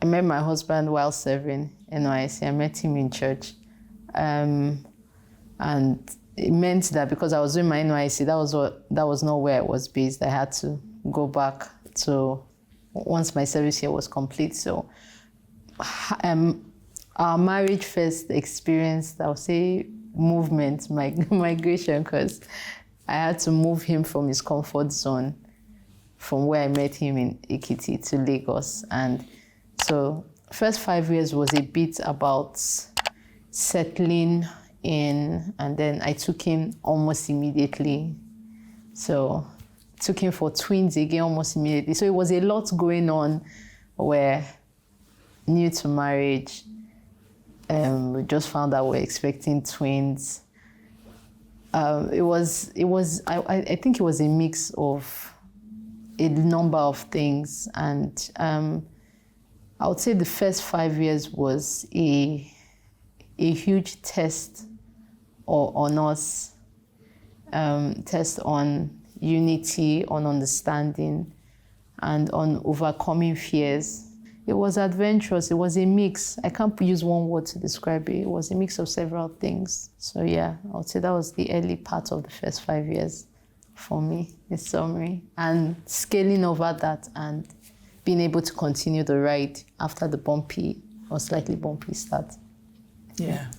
met my husband while serving NYSC. I met him in church. And it meant that because I was doing my NYSC, that was not where I was based. I had to go back to once my service here was complete. So our marriage first experienced, I'll say, movement, migration, because I had to move him from his comfort zone from where I met him in Ekiti to Lagos. And so first 5 years was a bit about settling in, and then I took him almost immediately. So took him for twins again almost immediately. So it was a lot going on where new to marriage, we just found out we're expecting twins. I think it was a mix of a number of things, and I would say the first 5 years was a huge test on us, test on unity, on understanding, and on overcoming fears. It was adventurous. It was a mix. I can't use one word to describe it. It was a mix of several things. So yeah, I would say that was the early part of the first 5 years for me, in summary. And scaling over that and being able to continue the ride after the bumpy or slightly bumpy start. Yeah.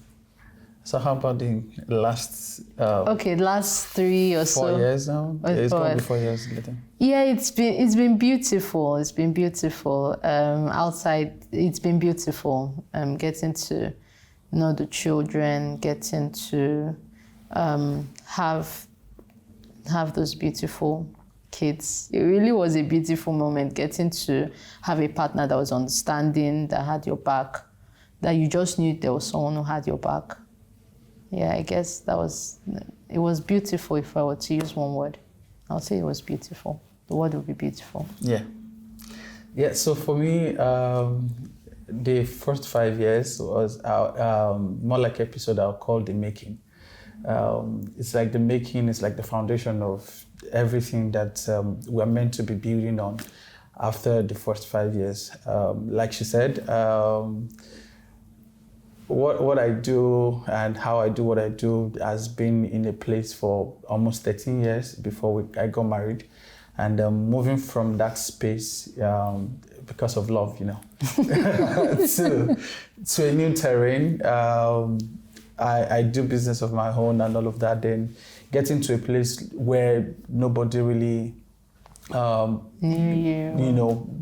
So how about the last... last 3 or 4 years now? It's going to be 4 years later. Yeah, it's been beautiful. It's been beautiful. Outside, it's been beautiful. Getting to know the children, getting to have those beautiful kids. It really was a beautiful moment, getting to have a partner that was understanding, that had your back, that you just knew there was someone who had your back. Yeah, I guess it was beautiful. If I were to use one word, I'll say it was beautiful. The word would be beautiful. Yeah. Yeah, so for me, the first 5 years was more like an episode I'll call The Making. It's like the making, it's like the foundation of everything that we're meant to be building on after the first 5 years. Like she said, what I do and how I do what I do has been in a place for almost 13 years before I got married. And moving from that space, because of love, to a new terrain, I do business of my own and all of that, then getting to a place where nobody really,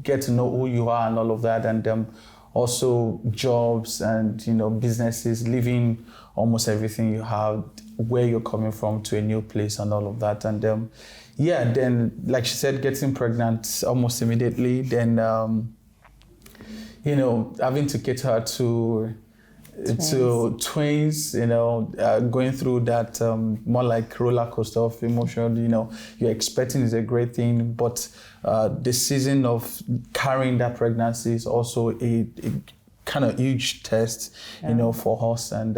get to know who you are and all of that, and also jobs and, businesses, leaving almost everything you have, where you're coming from to a new place and all of that. And then, like she said, getting pregnant almost immediately, then, having to get her to twins, going through that more like roller coaster of emotion, you're expecting is a great thing, but the season of carrying that pregnancy is also a kind of huge test, for us. And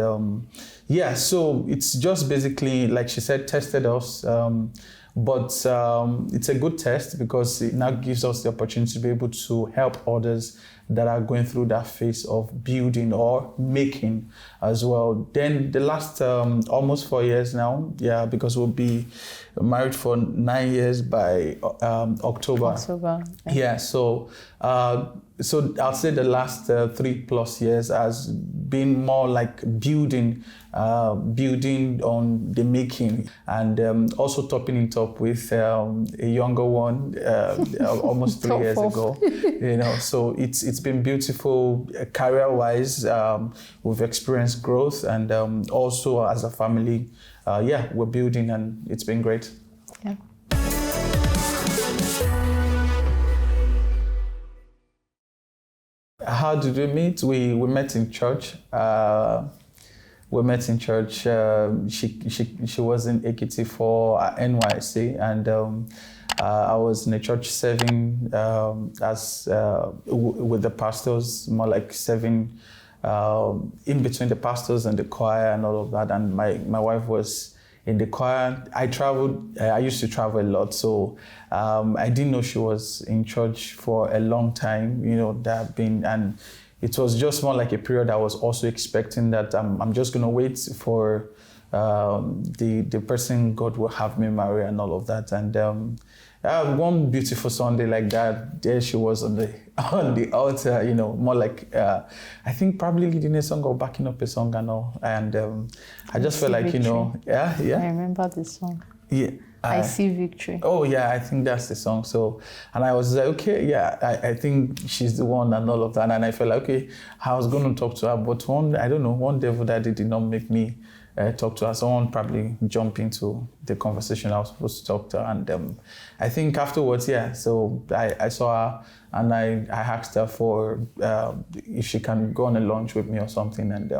so it's just basically, like she said, tested us. But it's a good test because it now gives us the opportunity to be able to help others that are going through that phase of building or making as well. Then the last almost 4 years now, because we'll be married for 9 years by October. Yeah, so I'll say the last 3+ years has been more like building on the making, and also topping it up with a younger one almost 3 years ago. So it's been beautiful career-wise. We've experienced growth, and also as a family, we're building, and it's been great. Yeah. How did we meet? We met in church. She was in Ekiti for NYSC, and I was in a church serving with the pastors, more like serving in between the pastors and the choir and all of that. And my wife was in the choir. I used to travel a lot, so I didn't know she was in church for a long time, and it was just more like a period I was also expecting that I'm just going to wait for the person God will have me marry and all of that. And one beautiful Sunday like that, there she was on the altar, more like I think probably leading a song or backing up a song and all. And I just felt like, I remember the song. Yeah. I see victory. Oh yeah, I think that's the song. So, and I was like, okay, yeah, I think she's the one and all of that. And I felt like, okay, I was going to talk to her, but one devil that did not make me talk to her. Someone probably jumped into the conversation I was supposed to talk to her. And I think afterwards, so I saw her and I asked her for if she can go on a lunch with me or something. And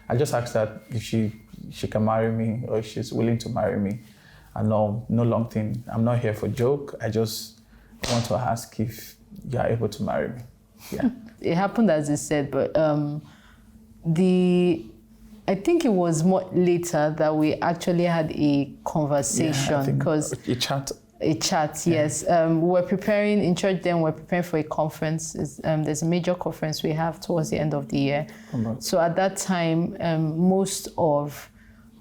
I just asked her if she can marry me or if she's willing to marry me. And no long thing. I'm not here for joke. I just want to ask if you are able to marry me. Yeah. It happened as you said, but I think it was more later that we actually had a conversation because a chat. Yes. We were preparing in church then. We're preparing for a conference. There's a major conference we have towards the end of the year. So at that time, most of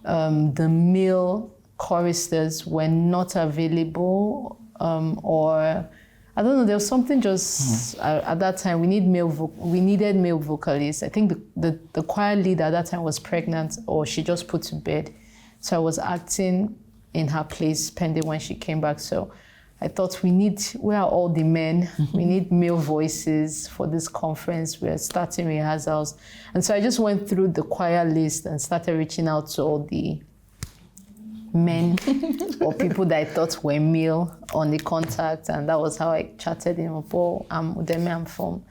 the male choristers were not available, or I don't know. There was something just at that time. We needed male vocalists. I think the choir leader at that time was pregnant, or she just put to bed. So I was acting in her place, pending when she came back. So I thought where are all the men? We need male voices for this conference. We're starting rehearsals, and so I just went through the choir list and started reaching out to all the men or people that I thought were male on the contact, and that was how I chatted him up. I'm Udeme, I'm from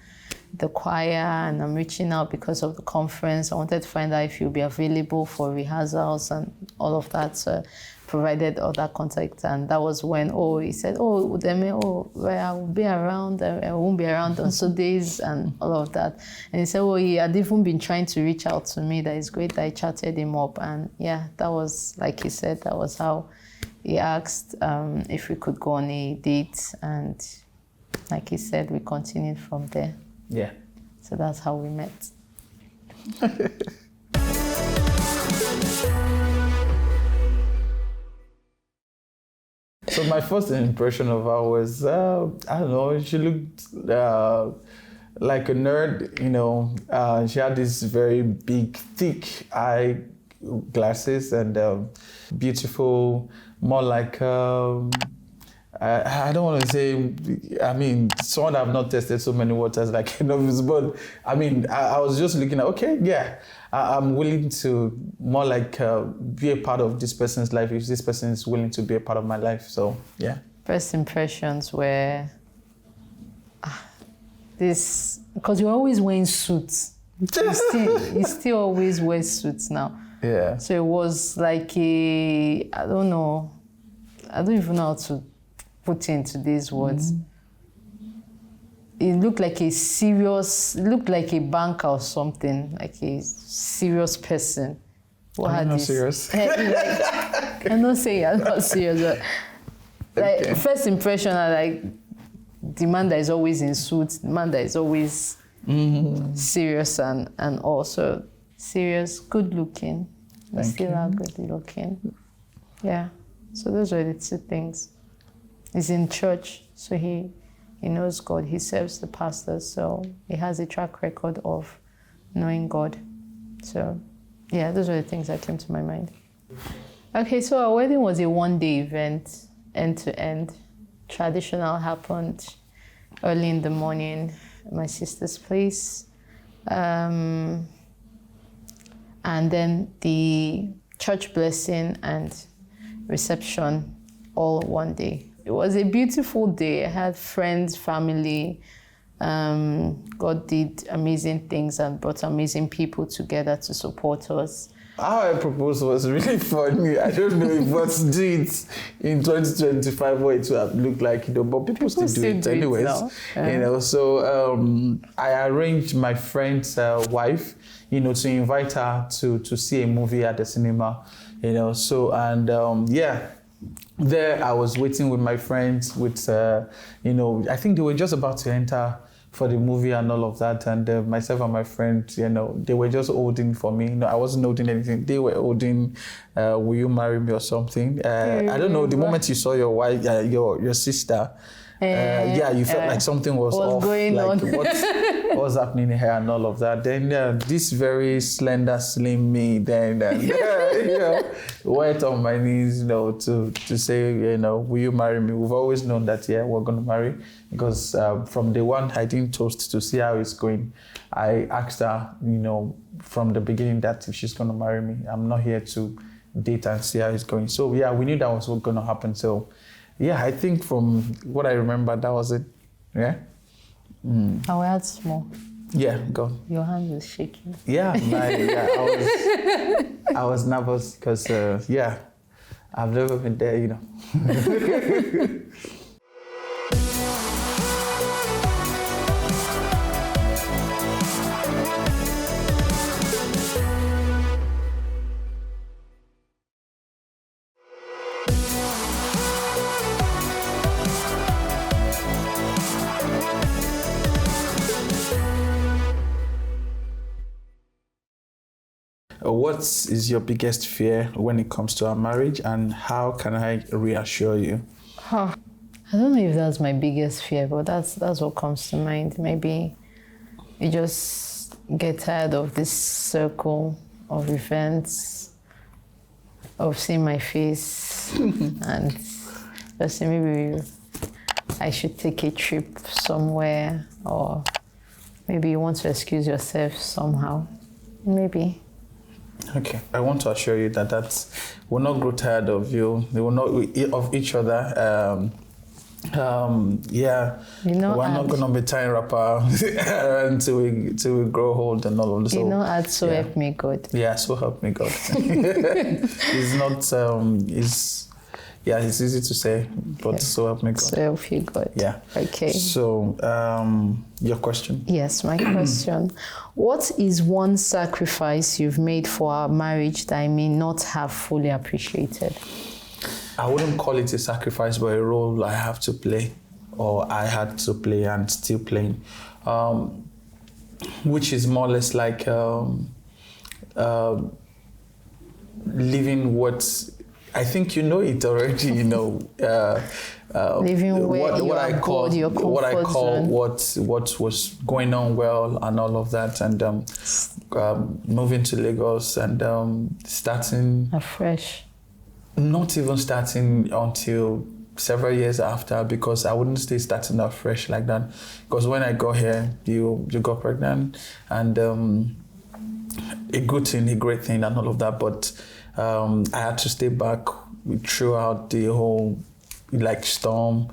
the choir and I'm reaching out because of the conference. I wanted to find out if you'll be available for rehearsals and all of that. So provided all that contact, and that was when he said, Udeme, well, I will be around, I won't be around on Sundays and all of that. And he said, he had even been trying to reach out to me. That is great that I chatted him up, and that was, like he said, that was how he asked if we could go on a date, and like he said, we continued from there. Yeah. So that's how we met. So my first impression of her was, I don't know, she looked like a nerd, she had these very big, thick eye glasses and beautiful, more like, I don't want to say, someone I've not tested so many waters like novice, but I was just looking at, I'm willing to more like be a part of this person's life if this person is willing to be a part of my life. So, yeah. First impressions were this, because you're always wearing suits. You still always wear suits now. Yeah. So it was like I don't even know how to put into these words. It looked like a banker or something, like a serious person. I'm not serious. I'm not saying I'm not serious, but first impression, I like the man that is always in suits, the man that is always serious and also serious, good looking. We still are good looking. Yeah. So those were the two things. He's in church, so he knows God. He serves the pastors, so he has a track record of knowing God. So, those are the things that came to my mind. Okay, so our wedding was a one-day event, end to end. Traditional happened early in the morning at my sister's place. And then the church blessing and reception all one day. It was a beautiful day. I had friends, family. God did amazing things and brought amazing people together to support us. How I proposed was really funny. I don't know if what's do it in 2025 what it would have looked like, but people still do it anyways. So I arranged my friend's wife, to invite her to see a movie at the cinema, So, and there I was waiting with my friends with, I think they were just about to enter for the movie and all of that. And myself and my friend, they were just holding for me. I wasn't holding anything. They were holding, will you marry me or something? I don't know, the moment you saw your wife, your sister, you felt like something was off. Going like on? What was happening here and all of that. Then this very slender, slim me, then went on my knees, to say, will you marry me? We've always known that, we're going to marry, because from day one, I didn't toast to see how it's going. I asked her, from the beginning that if she's going to marry me, I'm not here to date and see how it's going. So we knew that was what's going to happen. So I think from what I remember, that was it. Yeah. I will add small. Yeah, go. Your hand is shaking. Yeah, I was nervous because I've never been there, What is your biggest fear when it comes to our marriage, and how can I reassure you? I don't know if that's my biggest fear, but that's what comes to mind. Maybe you just get tired of this circle of events, of seeing my face, and just say maybe I should take a trip somewhere, or maybe you want to excuse yourself somehow. Maybe. Okay, I want to assure you that will not grow tired of you. They will not of each other. We're not gonna be tying wrapper until we grow old and all of this. Help me God. Yeah, so help me God. It's not. It's easy to say, but so help me God. So help you God. Yeah. Okay. So, your question? Yes, my question. What is one sacrifice you've made for our marriage that I may not have fully appreciated? I wouldn't call it a sacrifice, but a role I have to play, or I had to play and still playing, which is more or less like living what I think you know it already. Living where what I call what was going on well and all of that, and moving to Lagos and starting afresh. Not even starting until several years after, because I wouldn't stay starting afresh like that. Because when I got here, you got pregnant, and a good thing, a great thing, and all of that. But I had to stay back throughout the whole storm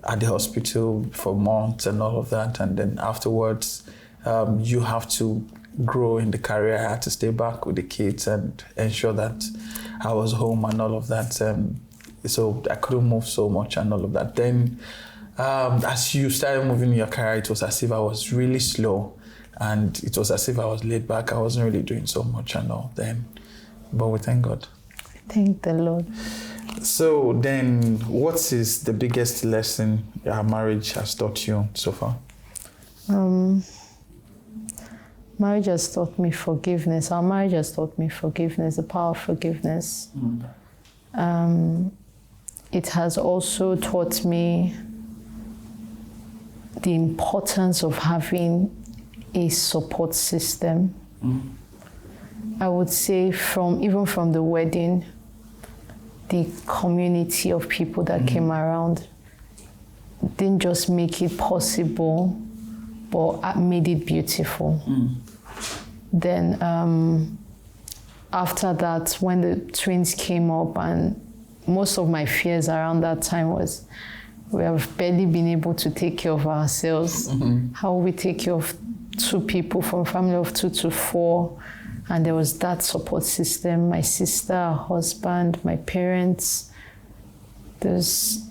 at the hospital for months and all of that. And then afterwards, you have to grow in the career. I had to stay back with the kids and ensure that I was home and all of that. So I couldn't move so much and all of that. Then as you started moving in your career, it was as if I was really slow, and it was as if I was laid back. I wasn't really doing so much and all then. But we thank God. Thank the Lord. So then, what is the biggest lesson our marriage has taught you so far? Marriage has taught me forgiveness. Our marriage has taught me forgiveness, the power of forgiveness. It has also taught me the importance of having a support system. I would say even from the wedding, the community of people that came around didn't just make it possible, but made it beautiful. Then after that, when the twins came up, and most of my fears around that time was, we have barely been able to take care of ourselves. How will we take care of two people, from a family of 2 to 4? And there was that support system, my sister, her husband, my parents. There's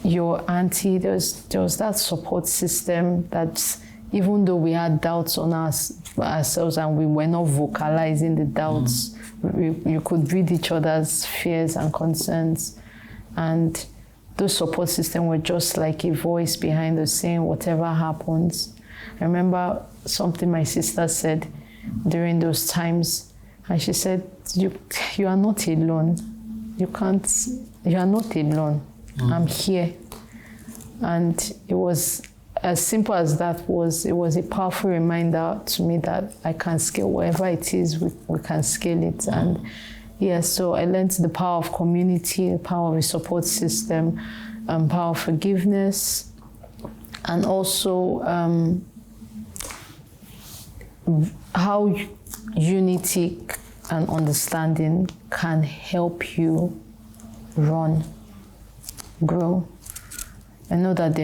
your auntie. There was that support system that, even though we had doubts on us, ourselves, and we were not vocalizing the doubts. You could read each other's fears and concerns, and those support systems were just like a voice behind us saying whatever happens. I remember something my sister said during those times, and she said, you are not alone. You are not alone. I'm here. And it was as simple as that. It was a powerful reminder to me that I can scale whatever it is, we can scale it. And yeah, so I learned the power of community, the power of a support system, power of forgiveness, and also how unity and understanding can help you grow. I know that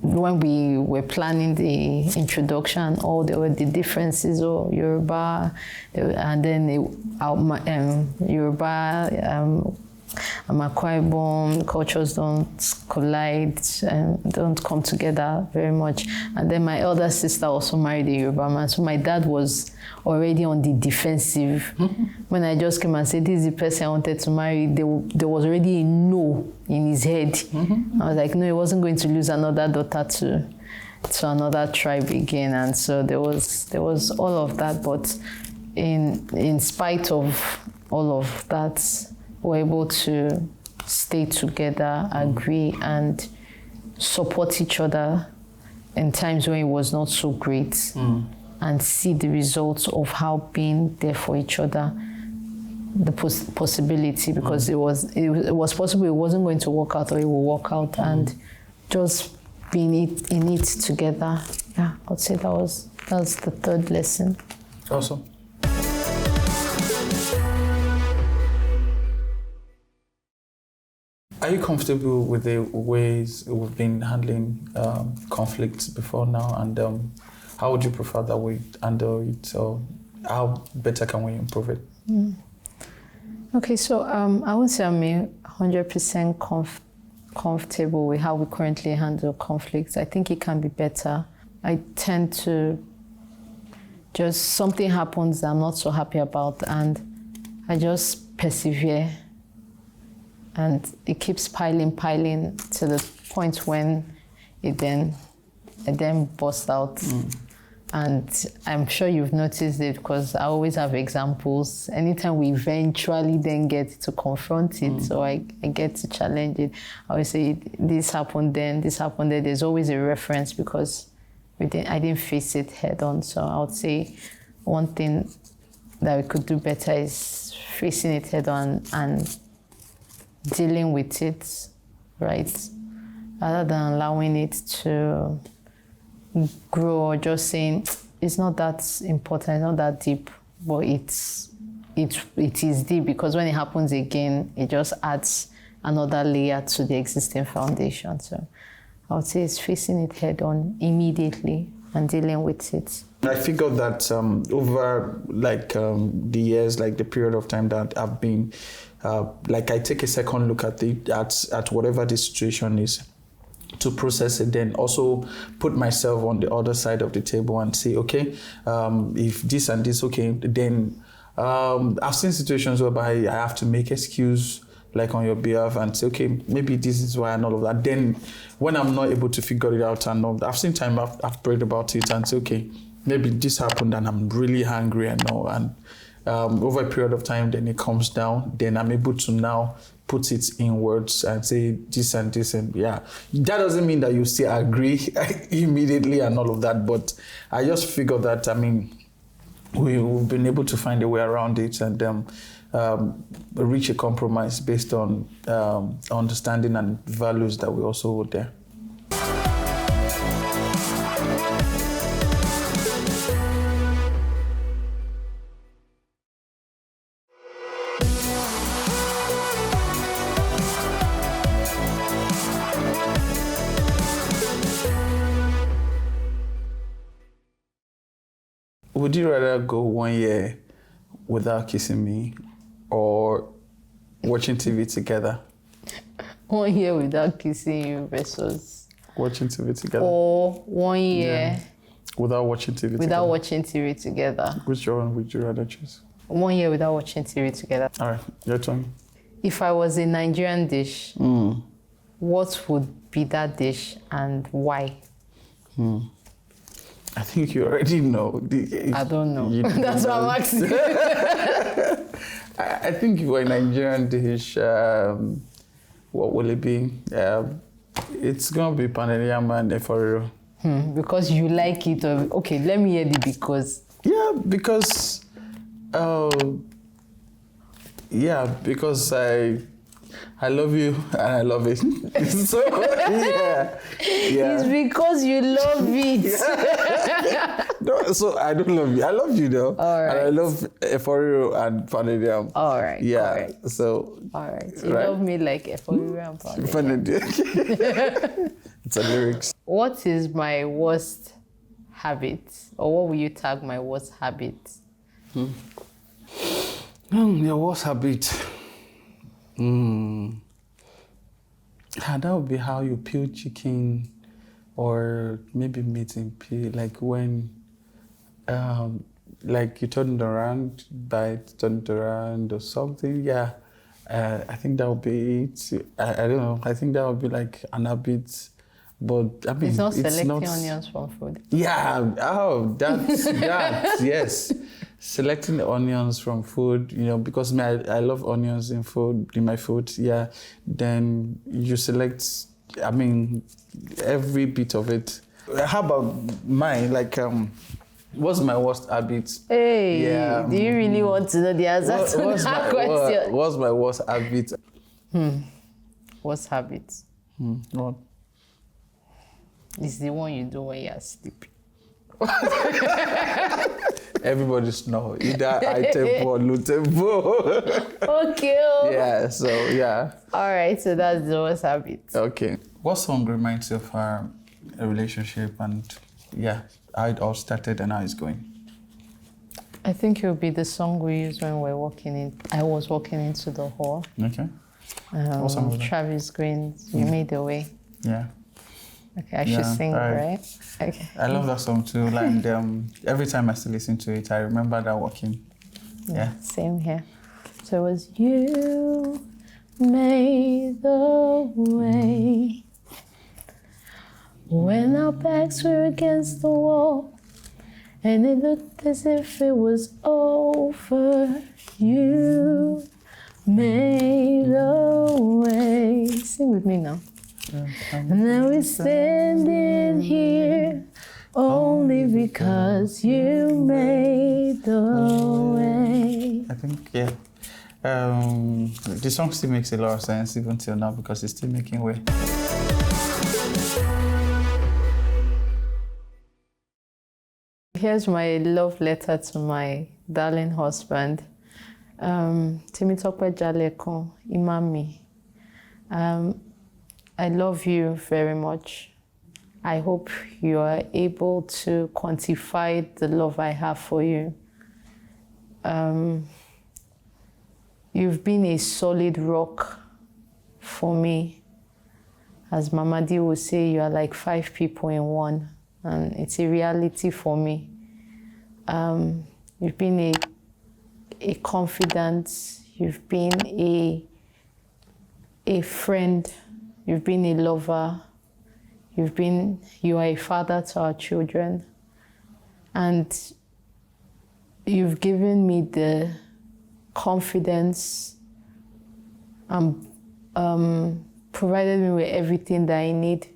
when we were planning the introduction, there were the differences of Yoruba, and then Yoruba and Akwa Ibom cultures don't collide, don't come together very much. And then my elder sister also married a Yoruba man, so my dad was already on the defensive. When I just came and said, this is the person I wanted to marry, there was already a no in his head. I was like, no, he wasn't going to lose another daughter to another tribe again. And so there was all of that, but in spite of all of that, we're able to stay together, agree, and support each other in times when it was not so great, and see the results of how being there for each other, the possibility, because it was possible it wasn't going to work out, or it will work out, and just being in it together. Yeah, I'd say that was the third lesson. Awesome. Are you comfortable with the ways we've been handling conflicts before now, and how would you prefer that we handle it, or how better can we improve it? Okay, so I would say I'm 100% comfortable with how we currently handle conflicts. I think it can be better. I tend to something happens that I'm not so happy about, and I just persevere. And it keeps piling to the point when it then bursts out. And I'm sure you've noticed it, because I always have examples. Anytime we eventually then get to confront it, so I get to challenge it, I always say, this happened then, this happened then. There's always a reference, because I didn't face it head on. So I would say one thing that we could do better is facing it head on and dealing with it, right? Rather than allowing it to grow, or just saying, it's not that important, it's not that deep, but it is deep, because when it happens again, it just adds another layer to the existing foundation. So I would say it's facing it head on immediately and dealing with it. I figured that over the years, the period of time that I've been, I take a second look at whatever the situation is, to process it, then also put myself on the other side of the table and say, okay, if this and this, okay, then I've seen situations whereby I have to make excuse on your behalf and say, okay, maybe this is why, and all of that. Then when I'm not able to figure it out, and all, I've seen time I've prayed about it and say, okay, maybe this happened and I'm really hungry and all, and over a period of time, then it comes down, then I'm able to now put it in words and say this and this, and yeah. That doesn't mean that you still agree immediately and all of that, but I just figured that, we've been able to find a way around it and reach a compromise based on understanding and values that we also hold there. Would you rather go 1 year without kissing me, or watching TV together? 1 year without kissing you versus watching TV together. Or 1 year Without watching TV without together? watching TV together. Which one would you rather choose? 1 year without watching TV together. All right, your turn. If I was a Nigerian dish, what would be that dish and why? I think you already know. I don't know. That's what I'm asking. I think if we're a Nigerian dish, what will it be? It's going to be pounded yam and efforiro. Because you like it. Okay, let me hear the because. Yeah, because I love you and I love it. So yeah. It's because you love it. No, so I don't love you. I love you though. All right. And I love efforiro and pounded yam. All right. Yeah. Correct. So. All right. You love me like efforiro and pounded yam. It's a lyrics. What is my worst habit, or what will you tag my worst habit? Your worst habit. That would be how you peel chicken, or maybe meat in peel. Like when, like you turn it around, turn it around or something. Yeah, I think that would be it. I don't know. I think that would be like an habit. But I mean, it's not selecting onions from food. Yeah. Oh, that's that. Yes. Selecting the onions from food, because I love onions in my food, yeah. Then you select, every bit of it. How about mine? Like, what's my worst habit? Hey, yeah. Do you really want to know the answer to that question? What's my worst habit? Worst habit? What? It's the one you do when you're sleeping. Everybody snore. Either high tempo or low tempo. Okay. Yeah, so yeah. All right, so that's the worst habit. Okay. What song reminds you of a relationship and how it all started and how it's going? I think it will be the song we used when we were I was walking into the hall. Okay. What song was that? Travis Green's You Made the Way. Yeah. Okay, I should sing, right? Okay. I love that song too. And every time I still listen to it, I remember that walking. Yeah. Same here. So it was You Made the Way. When our backs were against the wall and it looked as if it was over, You made a way. Sing with me now. And now we're standing here only because you made the way. I think, the song still makes a lot of sense even till now because it's still making way. Here's my love letter to my darling husband, Temitope Jalekun, Imami. I love you very much. I hope you are able to quantify the love I have for you. You've been a solid rock for me. As Mama D would say, you are like 5 people in one, and it's a reality for me. You've been a confidant, you've been a friend, you've been a lover, you are a father to our children, and you've given me the confidence and provided me with everything that I need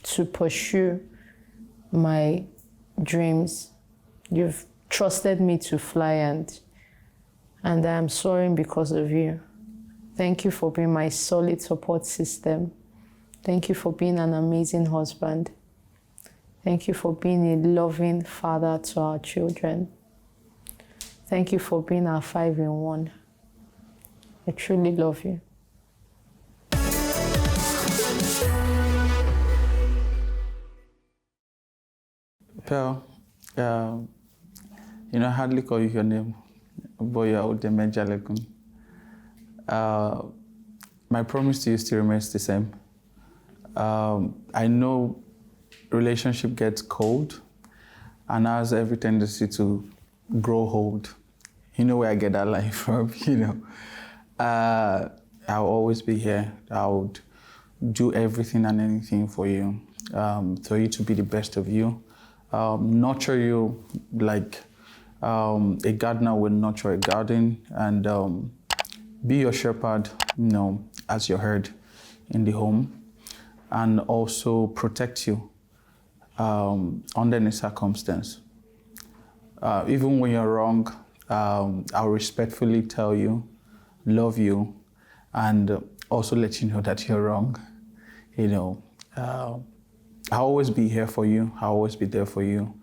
to pursue my dreams. You've trusted me to fly, and I'm soaring because of you. Thank you for being my solid support system. Thank you for being an amazing husband. Thank you for being a loving father to our children. Thank you for being our 5-in-1. I truly love you. Pearl, I hardly call you your name, but you're Odogwu Jalekun. My promise to you still remains the same. I know relationship gets cold, and has every tendency to grow old. You know where I get that line from, you know. I'll always be here. I would do everything and anything for you to be the best of you. Nurture you like a gardener will nurture a garden, and be your shepherd, you know, as your herd in the home, and also protect you under any circumstance. Even when you're wrong, I'll respectfully tell you, love you, and also let you know that you're wrong. You know, I'll always be here for you. I'll always be there for you.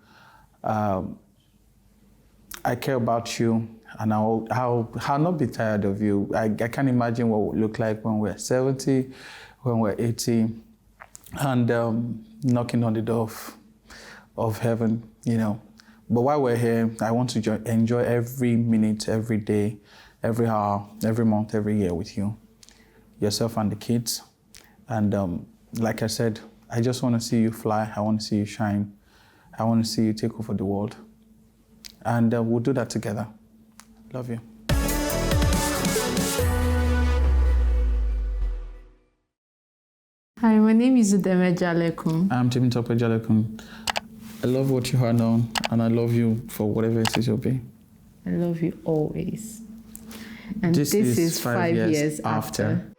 I care about you, and I'll not be tired of you. I can't imagine what it would look like when we're 70, when we're 80, and knocking on the door of heaven, you know. But while we're here, I want to enjoy every minute, every day, every hour, every month, every year with you, yourself and the kids. And like I said, I just want to see you fly. I want to see you shine. I want to see you take over the world. And we'll do that together. Love you. Hi, my name is Jalekun. I'm Jalekun. I love what you are now, and I love you for whatever it is you'll be. I love you always. And this is 5 years after.